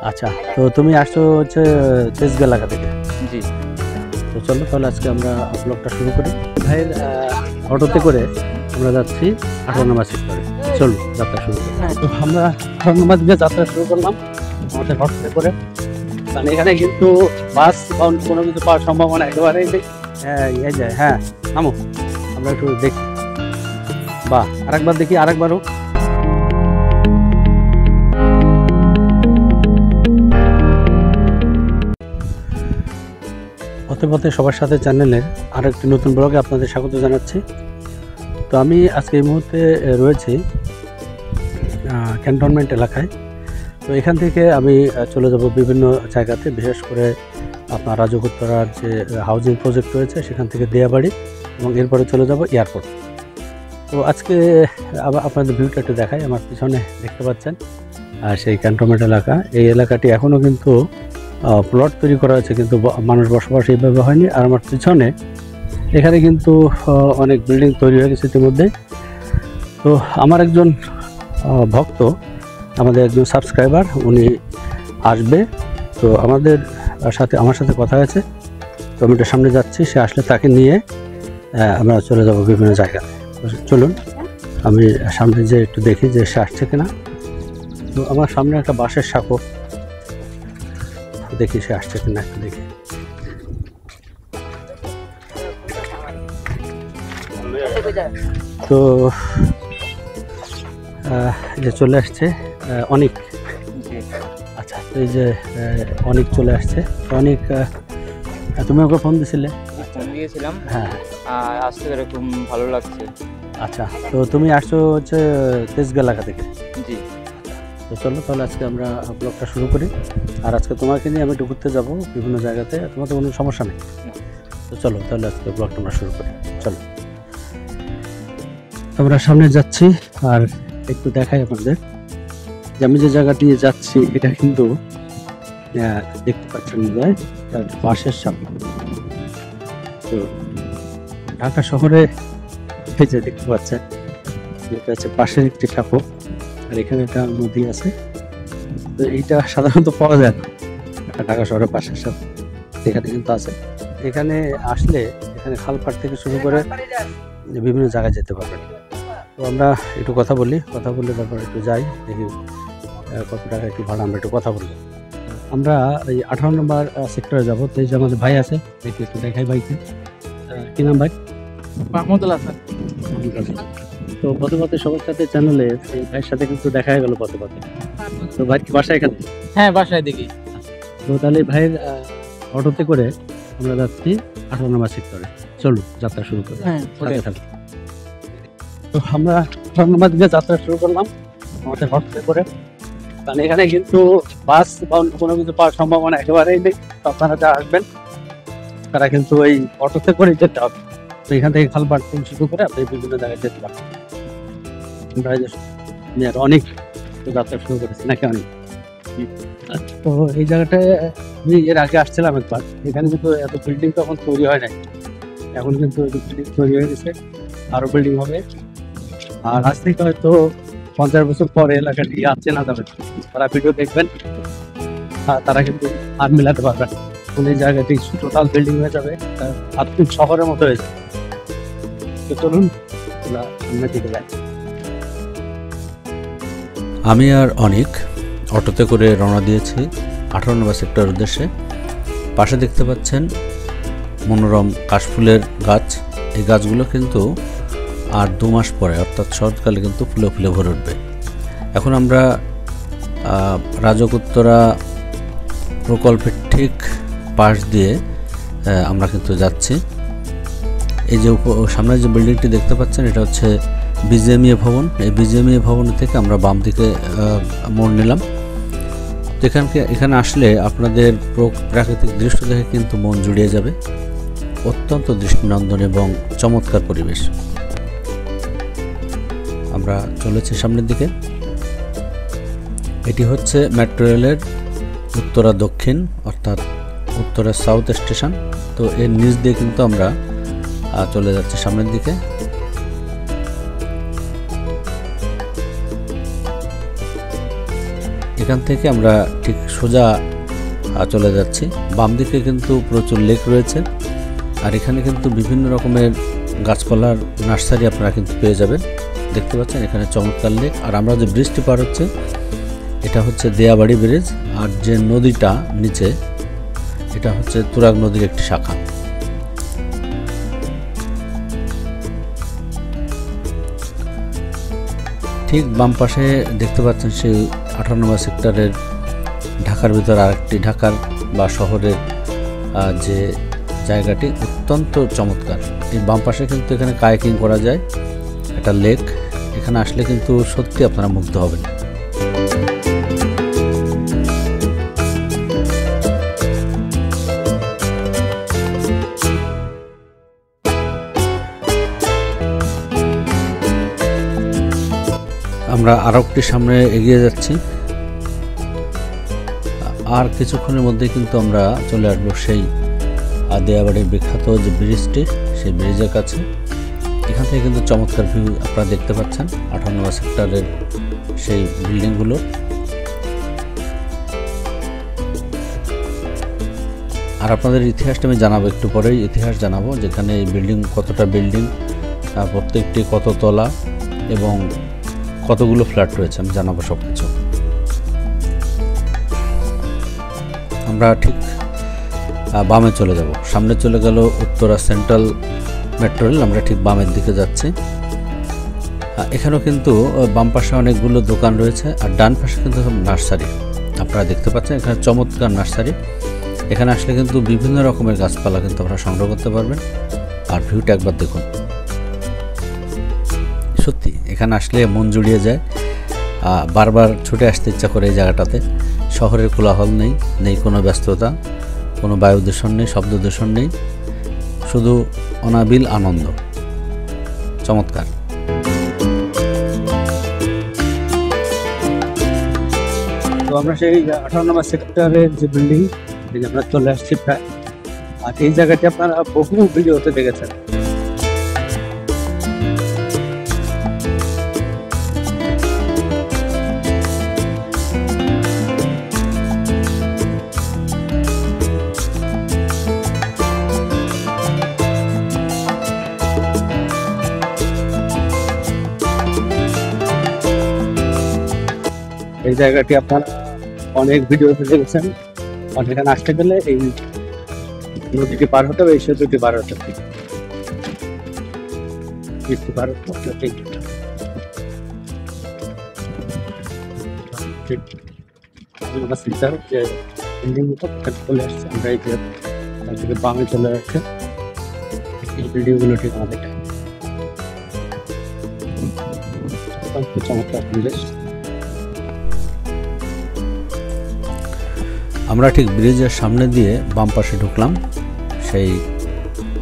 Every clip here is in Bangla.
আচ্ছা, তো তুমি আসছো হচ্ছে তেজগাঁ এলাকা থেকে। জি। তো চলো তাহলে আজকে আমরা ব্লগটা শুরু করি। ভাইয়ের অটোতে করে আমরা যাচ্ছি 18 নম্বর সেক্টরে। চলো যাত্রা শুরু করি। তো আমরা 18 নম্বর দিকে যাত্রা শুরু করলাম আমাদের অটোতে করে। কারণ এখানে কিন্তু বাস বা অন্য কোনো কিছু পাওয়ার সম্ভাবনা একেবারেই নেই। এই যায়, হ্যাঁ নামো, আমরা একটু দেখি। বাহ, আরেকবার দেখি, আরেকবারও। পথে পথে সবার সাথে চ্যানেলের আরও একটি নতুন ব্লগে আপনাদের স্বাগত জানাচ্ছি। তো আমি আজকে এই মুহূর্তে রয়েছি ক্যান্টনমেন্ট এলাকায়। তো এখান থেকে আমি চলে যাব বিভিন্ন জায়গাতে, বিশেষ করে আপনার রাজকোত্তরার যে হাউজিং প্রজেক্ট রয়েছে সেখান থেকে দিয়াবাড়ি, এবং এরপরে চলে যাব এয়ারপোর্ট। তো আজকে আবার আপনাদের ভিউটা একটু দেখাই। আমার পিছনে দেখতে পাচ্ছেন সেই ক্যান্টনমেন্ট এলাকা। এই এলাকাটি এখনও কিন্তু প্লট তৈরি করা হয়েছে, কিন্তু মানুষ বসবাস এইভাবে হয়নি। আর আমার পিছনে এখানে কিন্তু অনেক বিল্ডিং তৈরি হয়ে গেছে ইতিমধ্যে। তো আমার একজন ভক্ত, আমাদের একজন সাবস্ক্রাইবার, উনি আসবে। তো আমার সাথে কথা হয়েছে। তো আমি সামনে যাচ্ছি, সে আসলে তাকে নিয়ে আমরা চলে যাব বিভিন্ন জায়গায়। চলুন আমি সামনে যে একটু দেখি যে সে আসছে কিনা। তো আমার সামনে একটা বাঁশের সাঁকো, দেখি সে আসছে কিনা একটু দেখি। তো যে চলে আসছে অনেক। আচ্ছা, তো এই যে অনেক চলে আসছে। অনেক, তুমি ওকে ফোন দিয়েছিলে? ফোন দিয়েছিলাম, হ্যাঁ। আর আসতে এরকম ভালো লাগছে। আচ্ছা, তো তুমি আসছো হচ্ছে তেজগাঁ এলাকা থেকে। জি। তো চলো তাহলে আজকে আমরা ব্লগটা শুরু করি। আর আজকে তোমাকে নিয়ে আমি একটু ঘুরতে যাবো বিভিন্ন জায়গাতে, তোমার তো কোনো সমস্যা নেই। তো চলো তাহলে আজকে ব্লগটা আমরা শুরু করি। চলো আমরা সামনে যাচ্ছি। আর একটু দেখাই আপনাদের যে আমি যে জায়গাটি যাচ্ছি এটা কিন্তু দেখতে পাচ্ছেন বাঁশের সামনে। তো ঢাকা শহরে এই যে দেখতে পাচ্ছেন এটা হচ্ছে পাশের একটি সাঁকো, আর এখানে একটা নদী আছে। তো এইটা সাধারণত পাওয়া যায় না ঢাকা শহরের পাশের সাথে, এখানে কিন্তু আছে। এখানে আসলে এখানে খালপাড় থেকে শুরু করে বিভিন্ন জায়গায় যেতে পারবেন। তো আমরা একটু কথা বলে তারপর একটু যাই, দেখি কত টাকা একটু ভাড়া, আমরা একটু কথা বলবো। আমরা এই 18 নম্বর সেক্টরে যাবো। তো এই যে আমাদের ভাই আছে, দেখি একটু দেখাই ভাইকে। কি নাম ভাই? মাহমুদুল হাসান। তো পথে পথে সবার সাথে চ্যানেলে এই ভাইয়ের সাথে কিন্তু দেখা গেল পথে পথে। তো ভাই কি বাসা এখানে? হ্যাঁ, বাসায় দেখি। তো তাহলে ভাইয়ের অটোতে করে আমরা যাচ্ছি 18 নম্বর সেক্টরে। চলুন যাত্রা শুরু করি। হ্যাঁ, তো আমরা 18 নম্বর দিকে যাত্রা শুরু করলাম আমাদের অটোতে করে। কারণ এখানে কিন্তু বাস বা অন্য কোনো কিছু পাওয়ার সম্ভাবনা একেবারেই নেই। আপনারা যা আসবেন তারা কিন্তু এই অটোতে করে যেতে হবে। তো এখান থেকে খালপাড় থেকে শুরু করে আপনি বিভিন্ন জায়গায় যেতে পারবেন। আমরা আর অনেক যাত্রা শুরু করেছি নাকি অনেক। তো এই জায়গাটায় আমি এর আগে আসছিলাম একবার। এখানে কিন্তু এত বিল্ডিং তখন তৈরি হয় নাই, এখন কিন্তু বিল্ডিং তৈরি হয়ে গেছে, আরো বিল্ডিং হবে। আর আজ থেকে হয়তো 50 বছর পরে এলাকাটি আসছে না যাবে, তারা ভিডিও দেখবেন তারা কিন্তু আর মিলাতে পারবেন। এই জায়গাটি টোটাল বিল্ডিং হয়ে যাবে, আধুনিক শহরের মতো হয়ে যাবে। তো চলুন সামনের দিকে যাই। আমি আর অনেক অটোতে করে রওনা দিয়েছি 18 নম্বর সেক্টরের উদ্দেশ্যে। পাশে দেখতে পাচ্ছেন মনোরম কাশফুলের গাছ। এই গাছগুলো কিন্তু আর 2 মাস পরে অর্থাৎ শরৎকালে কিন্তু ফুলে ফুলে ভরে উঠবে। এখন আমরা রাজকোত্তরা প্রকল্পের ঠিক পাশ দিয়ে আমরা কিন্তু যাচ্ছি। এই যে সামনে যে বিল্ডিংটি দেখতে পাচ্ছেন এটা হচ্ছে বিজিএমইএ ভবন। এই বিজিএমইএ ভবন থেকে আমরা বাম দিকে মোড় নিলাম। তো এখানে আসলে আপনাদের প্রাকৃতিক দৃশ্য দেখে কিন্তু মন জুড়িয়ে যাবে। অত্যন্ত দৃষ্টিনন্দন এবং চমৎকার পরিবেশ। আমরা চলেছি সামনের দিকে। এটি হচ্ছে মেট্রো রেলের উত্তরা দক্ষিণ অর্থাৎ উত্তরা সাউথ স্টেশন। তো এর নিচ দিয়ে কিন্তু আমরা চলে যাচ্ছি সামনের দিকে। এখান থেকে আমরা ঠিক সোজা চলে যাচ্ছি। বাম দিকে কিন্তু প্রচুর লেক রয়েছে, আর এখানে কিন্তু বিভিন্ন রকমের গাছপালার নার্সারি আপনারা কিন্তু পেয়ে যাবেন। দেখতে পাচ্ছেন এখানে চমৎকার লেক। আর আমরা যে ব্রিজটি পার হচ্ছে এটা হচ্ছে দেয়াবাড়ি ব্রিজ, আর যে নদীটা নিচে এটা হচ্ছে তুরাগ নদীর একটি শাখা। ঠিক বাম পাশে দেখতে পাচ্ছেন সেই 18 নম্বর সেক্টরের ঢাকার ভিতর আরেকটি ঢাকার বা শহরের যে জায়গাটি অত্যন্ত চমৎকার। এই বাম পাশে কিন্তু এখানে কায়াকিং করা যায়, একটা লেক। এখানে আসলে কিন্তু সত্যি আপনারা মুগ্ধ হবেন। আমরা আরও একটি সামনে এগিয়ে যাচ্ছি, আর কিছুক্ষণের মধ্যে কিন্তু আমরা চলে আসবো সেই দেয়াবাড়ির বিখ্যাত যে ব্রিজটি, সেই ব্রিজের কাছে। এখান থেকে কিন্তু চমৎকার ভিউ আপনারা দেখতে পাচ্ছেন 18 নম্বর সেক্টরের সেই বিল্ডিংগুলো। আর আপনাদের ইতিহাসটা আমি জানাবো একটু পরেই, ইতিহাস জানাবো যেখানে এই বিল্ডিং কতটা বিল্ডিং, প্রত্যেকটি কত তলা এবং কতগুলো ফ্ল্যাট রয়েছে আমি জানাবো সব কিছু। আমরা ঠিক বামে চলে যাব, সামনে চলে গেল উত্তরা সেন্ট্রাল মেট্রো রেল, আমরা ঠিক বামের দিকে যাচ্ছি। এখানেও কিন্তু বাম পাশে অনেকগুলো দোকান রয়েছে, আর ডান পাশে কিন্তু সব নার্সারি আপনারা দেখতে পাচ্ছেন। এখানে চমৎকার নার্সারি, এখানে আসলে কিন্তু বিভিন্ন রকমের গাছপালা কিন্তু আপনারা সংগ্রহ করতে পারবেন। আর ভিউটা একবার দেখুন, সত্যি এখানে আসলে মন জুড়িয়ে যায়, বারবার ছুটে আসতে ইচ্ছা করে এই জায়গাটাতে। শহরের কোলাহল নেই, নেই কোনো ব্যস্ততা, কোনো বায়ু দূষণ নেই, শব্দ দূষণ নেই, শুধু অনাবিল আনন্দ। চমৎকার। তো আমরা সেই 18 নম্বর সেক্টরের যে বিল্ডিং আমরা চলে আসছি প্রায়। আর এই জায়গাটি আপনারা বহু ভিডিওতে দেখেছেন। এই জায়গাটি আপনারা অনেক ভিডিওতে দেখেছেন। আর এখানে আসতে গেলে এই নদীটি পার হতে হবে, এই সেতুটি পার হতে হবে, ব্রিজটি পার হতে হবে। ঠিক যে বিল্ডিং চলে আসছে, আমরা এই যে তার থেকে বামে চলে আসছে এই বিল্ডিংগুলো ঠিক আমাদের চমৎকার পরিবেশ। আমরা ঠিক ব্রিজের সামনে দিয়ে বাম পাশে ঢুকলাম সেই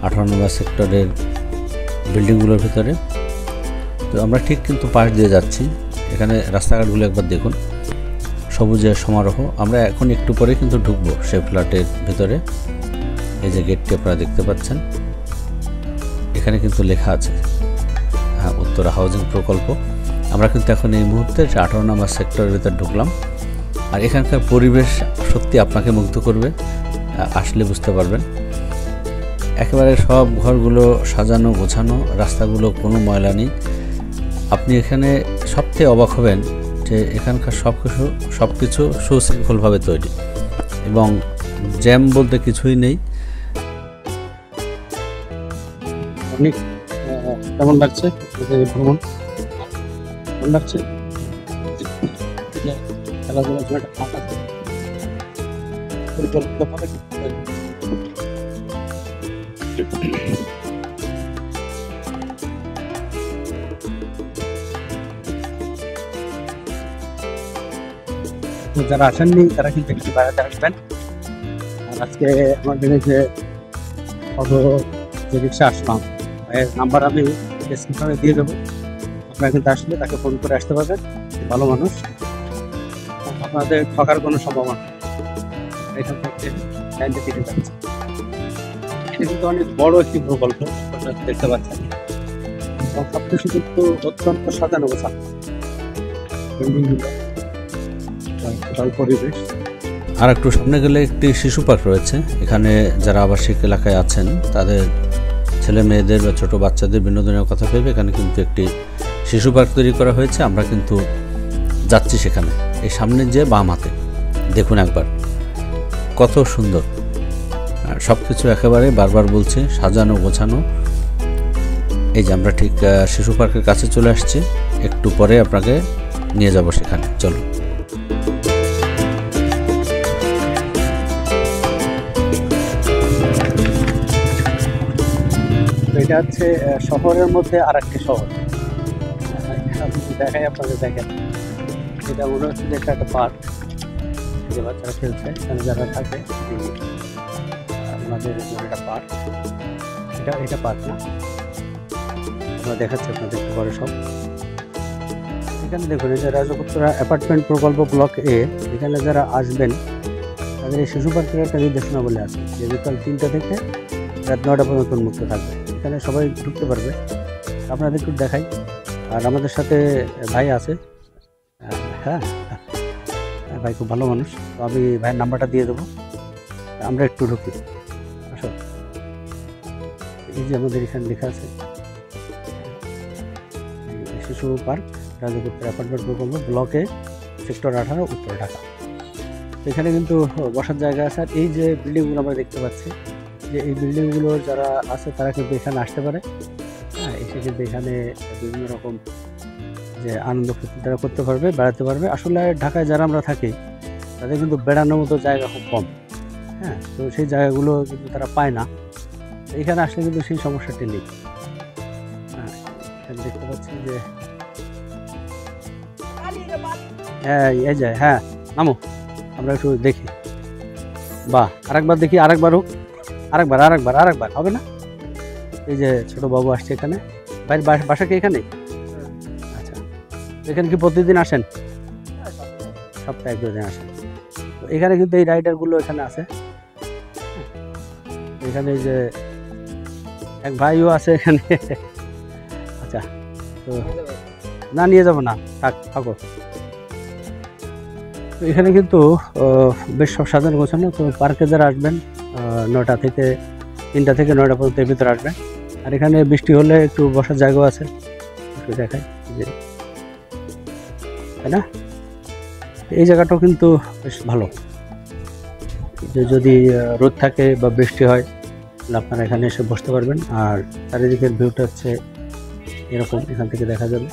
18 নম্বর সেক্টরের বিল্ডিংগুলোর ভিতরে। তো আমরা ঠিক কিন্তু পাশ দিয়ে যাচ্ছি। এখানে রাস্তাঘাটগুলো একবার দেখুন, সবুজের সমারোহ। আমরা এখন একটু পরে কিন্তু ঢুকবো সেই ফ্ল্যাটের ভিতরে। এই যে গেটটি আপনারা দেখতে পাচ্ছেন, এখানে কিন্তু লেখা আছে উত্তরা হাউজিং প্রকল্প। আমরা কিন্তু এখন এই মুহূর্তে 18 নম্বর সেক্টরের ভিতরে ঢুকলাম। আর এখানকার পরিবেশ সত্যি আপনাকে মুগ্ধ করবে, আসলে বুঝতে পারবেন। একেবারে সব ঘরগুলো সাজানো গোছানো, রাস্তাগুলো কোনো ময়লা নেই। আপনি এখানে সবথেকে অবাক হবেন যে এখানকার সব কিছু সুশৃঙ্খলভাবে তৈরি, এবং জ্যাম বলতে কিছুই নেই। অনেক কেমন লাগছে ভ্রমণ? কেমন লাগছে? খেলাধুলার জন্য একটা ফাঁক আছে, পরিকল্পিত ভাবে যারা আসেননি তারা কিন্তু একটু বেড়াতে আসবেন। আর আজকে আমাদের যে অটো যে রিক্সা আসলাম, এর নাম্বার আমি ডেসক্রিপশনে দিয়ে দেবো। আপনারা কিন্তু আসলে তাকে ফোন করে আসতে পারবেন, ভালো মানুষ, আপনাদের ঠকার কোনো সম্ভাবনা। এখান থেকে লাইনটা কেটে যাচ্ছে। এটা কিন্তু অনেক বড় একটি প্রকল্প দেখতে পাচ্ছেন, এবং সবকিছু কিন্তু অত্যন্ত সাজানো গোছানো। বিল্ডিংগুলো টোটাল পরিবেশ। আর একটু সামনে গেলে একটি শিশু পার্ক রয়েছে। এখানে যারা আবাসিক এলাকায় আছেন তাদের ছেলে মেয়েদের বা ছোটো বাচ্চাদের বিনোদনের কথা ভেবে এখানে কিন্তু একটি শিশু পার্ক তৈরি করা হয়েছে। আমরা কিন্তু যাচ্ছি সেখানে। এই সামনে যে বাম হাতে দেখুন একবার কত সুন্দর, সব কিছু একেবারে বারবার বলছে সাজানো গোছানো। এই যে আমরা ঠিক শিশু পার্কের কাছে চলে আসছি, একটু পরে আপনাকে নিয়ে যাব সেখানে। চলো। এটা হচ্ছে শহরের মধ্যে আর একটি শহর। দেখাই আপনাদের, দেখেন এটা মনে হচ্ছে যে একটা পার্ক, যে বাচ্চারা খেলছে এখানে যারা থাকে ওনাদের একটা পার্ক। এটা পার্ক না, আমরা দেখাচ্ছি আপনাদের পরে সব। এখানে দেখুন এই যে রাজপুত্রা অ্যাপার্টমেন্ট প্রকল্প ব্লক এ, এখানে যারা আসবেন তাদের এই শিশু পার্কের একটা নির্দেশনা বলে আছে যে বিকাল 3টা থেকে রাত 9টা পর্যন্ত মুক্ত থাকবে। এখানে সবাই ঢুকতে পারবে। আপনাদের একটু দেখাই। আর আমাদের সাথে ভাই আছে, হ্যাঁ ভাই খুব ভালো মানুষ, তো আমি ভাইয়ের নাম্বারটা দিয়ে দেবো, আমরা একটু ঢুকি। আসো, এই যে আমাদের এখানে লেখা আছে শিশু পার্ক রাজপুত্র অ্যাপার্টমেন্ট প্রকল্প ব্লকে সেক্টর 18 উত্তর ঢাকা। এখানে কিন্তু বসার জায়গা আছে। আর এই যে বিল্ডিংগুলো আমরা দেখতে পাচ্ছি, যে এই বিল্ডিংগুলো যারা আছে তারা কিন্তু এখানে আসতে পারে, হ্যাঁ, এসে কিন্তু এখানে বিভিন্ন রকম যে আনন্দ ফুর্তি তারা করতে পারবে, বেড়াতে পারবে। আসলে ঢাকায় যারা আমরা থাকি তাদের কিন্তু বেড়ানোর মতো জায়গা খুব কম, হ্যাঁ, তো সেই জায়গাগুলো কিন্তু তারা পায় না। এখানে আসলে কিন্তু সেই সমস্যাটি নেই। হ্যাঁ, এখানে দেখতে পাচ্ছি যে হ্যাঁ এই যায়, হ্যাঁ নামো, আমরা একটু দেখি। বাহ, আরেকবার দেখি, আরেকবার হোক, আরেকবার হবে না? এই যে ছোট বাবু আসছে এখানে। ভাই বাসা কি এখানে? আচ্ছা, এখানে কি প্রতিদিন আসেন? সপ্তাহে 1-2 দিন আসেন। তো এখানে কিন্তু এই রাইডারগুলো এখানে আছে। এখানে যে এক ভাইও আছে এখানে। আচ্ছা, তো না নিয়ে যাব না, থাকো। তো এখানে কিন্তু বেশ সব সাজানো গোছানো। তো পার্কে যারা আসবেন 9টা থেকে 3টা থেকে 9টা পর্যন্ত এর ভিতরে আসবেন। আর এখানে বৃষ্টি হলে একটু বসার জায়গাও আছে, একটু দেখাই যে, তাই না? এই জায়গাটাও কিন্তু বেশ ভালো। যে যদি রোদ থাকে বা বৃষ্টি হয় তাহলে আপনারা এখানে এসে বসতে পারবেন। আর চারিদিকের ভিউটা হচ্ছে এরকম, এখান থেকে দেখা যাবে।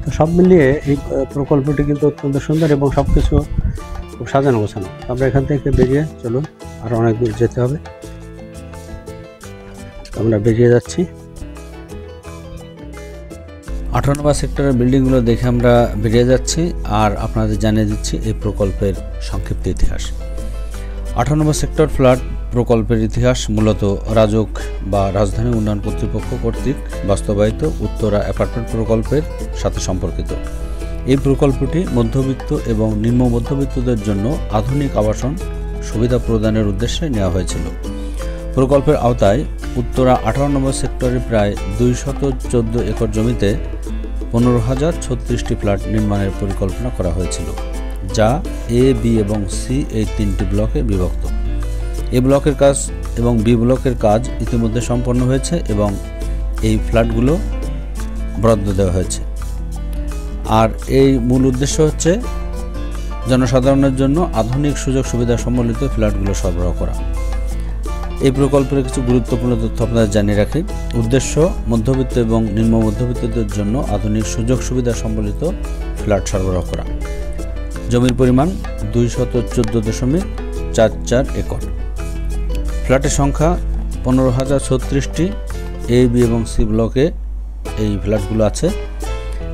তো সব মিলিয়ে এই প্রকল্পটি কিন্তু অত্যন্ত সুন্দর এবং সব কিছু খুব সাজানো গোছানো। আমরা এখান থেকে বেরিয়ে চলুন, আরও অনেক দূর যেতে হবে। আমরা বেরিয়ে যাচ্ছি। 18 নম্বর সেক্টরের বিল্ডিংগুলো দেখে আমরা বেরিয়ে যাচ্ছি আর আপনাদের জানিয়ে দিচ্ছি এই প্রকল্পের সংক্ষিপ্ত ইতিহাস। 18 নম্বর সেক্টর ফ্ল্যাট প্রকল্পের ইতিহাস মূলত রাজক বা রাজধানী উন্নয়ন কর্তৃপক্ষ কর্তৃক বাস্তবায়িত উত্তরা অ্যাপার্টমেন্ট প্রকল্পের সাথে সম্পর্কিত। এই প্রকল্পটি মধ্যবিত্ত এবং নিম্ন মধ্যবিত্তদের জন্য আধুনিক আবাসন সুবিধা প্রদানের উদ্দেশ্যে নেওয়া হয়েছিল। প্রকল্পের আওতায় উত্তরা 18 নম্বর সেক্টরে প্রায় 214 একর জমিতে 15,036টি ফ্ল্যাট নির্মাণের পরিকল্পনা করা হয়েছিল, যা এ, বি এবং সি এই 3টি ব্লকে বিভক্ত। এ ব্লকের কাজ এবং বি ব্লকের কাজ ইতিমধ্যে সম্পন্ন হয়েছে এবং এই ফ্ল্যাটগুলো বরাদ্দ দেওয়া হয়েছে। আর এই মূল উদ্দেশ্য হচ্ছে জনসাধারণের জন্য আধুনিক সুযোগ সুবিধা সম্বলিত ফ্ল্যাটগুলো সরবরাহ করা। এই প্রকল্পের কিছু গুরুত্বপূর্ণ তথ্য আপনাদের জানিয়ে রাখি। উদ্দেশ্য মধ্যবিত্ত এবং নিম্ন মধ্যবিত্তদের জন্য আধুনিক সুযোগ সুবিধা সম্বলিত ফ্ল্যাট সরবরাহ করা। জমির পরিমাণ 214.44 একর। ফ্ল্যাটের সংখ্যা 15,036টি। এ, বি এবং সি ব্লকে এই ফ্ল্যাটগুলো আছে।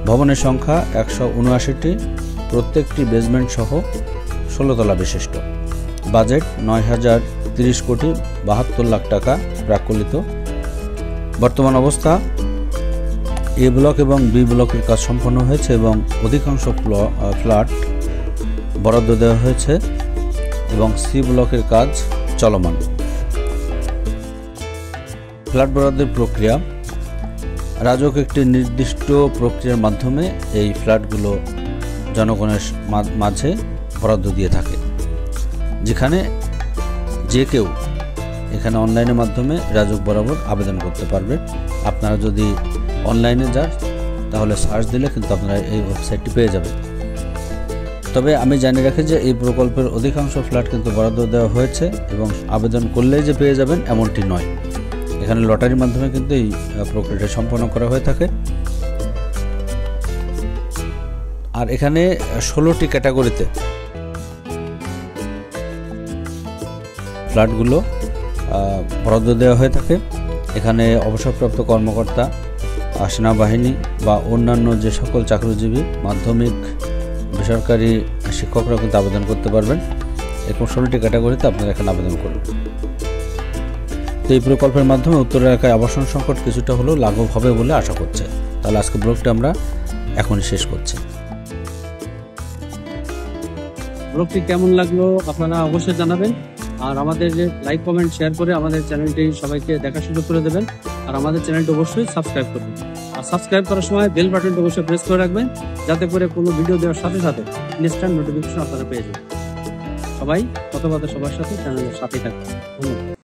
ভবনের সংখ্যা 179টি, প্রত্যেকটি বেসমেন্ট সহ 16 তলা বিশিষ্ট। বাজেট 9,030 কোটি 72 লাখ টাকা প্রাকলিত। বর্তমান অবস্থা, এ ব্লক এবং বি ব্লকের কাজ সম্পন্ন হয়েছে এবং অধিকাংশ ফ্ল্যাট বরাদ্দ দেওয়া হয়েছে এবং সি ব্লকের কাজ চলমান। ফ্ল্যাট বরাদ্দের প্রক্রিয়া, রাজক একটি নির্দিষ্ট প্রক্রিয়ার মাধ্যমে এই ফ্ল্যাটগুলো জনগণের মাঝে বরাদ্দ দিয়ে থাকে, যেখানে যে কেউ এখানে অনলাইনের মাধ্যমে রাজউক বরাবর আবেদন করতে পারবে। আপনারা যদি অনলাইনে যান তাহলে সার্চ দিলে কিন্তু আপনারা এই ওয়েবসাইটটি পেয়ে যাবেন। তবে আমি জানিয়ে রাখি যে এই প্রকল্পের অধিকাংশ ফ্ল্যাট কিন্তু বরাদ্দ দেওয়া হয়েছে এবং আবেদন করলেই যে পেয়ে যাবেন এমনটি নয়। এখানে লটারির মাধ্যমে কিন্তু এই প্রক্রিয়াটি সম্পন্ন করা হয়ে থাকে। আর এখানে 16টি ক্যাটাগরিতে ফ্ল্যাটগুলো বরাদ্দ দেওয়া হয়ে থাকে। এখানে অবসরপ্রাপ্ত কর্মকর্তা, সেনাবাহিনী বা অন্যান্য যে সকল চাকরিজীবী, মাধ্যমিক, বেসরকারি শিক্ষকরা কিন্তু আবেদন করতে পারবেন। এরকম 16টি ক্যাটাগরিতে আপনারা এখানে আবেদন করবেন। তো এই প্রকল্পের মাধ্যমে উত্তর এলাকায় আবাসন সংকট কিছুটা হলেও লাঘব হবে বলে আশা করছে। তাহলে আজকে ব্লগটা আমরা এখনই শেষ করছি। ব্লগটি কেমন লাগলো আপনারা অবশ্যই জানাবেন, আর আমাদের যে লাইক, কমেন্ট, শেয়ার করে আমাদের চ্যানেলটি সবাইকে দেখার সুযোগ করে দেবেন। আর আমাদের চ্যানেলটি অবশ্যই সাবস্ক্রাইব করবেন। আর সাবস্ক্রাইব করার সময় বেল বাটনটি অবশ্যই প্রেস করে রাখবেন, যাতে করে কোনো ভিডিও দেওয়ার সাথে সাথে ইনস্ট্যান্ট নোটিফিকেশন আপনারা পেয়ে যাবেন। সবাই কথা সবার সাথে চ্যানেলের সাথে থাকবেন। ধন্যবাদ।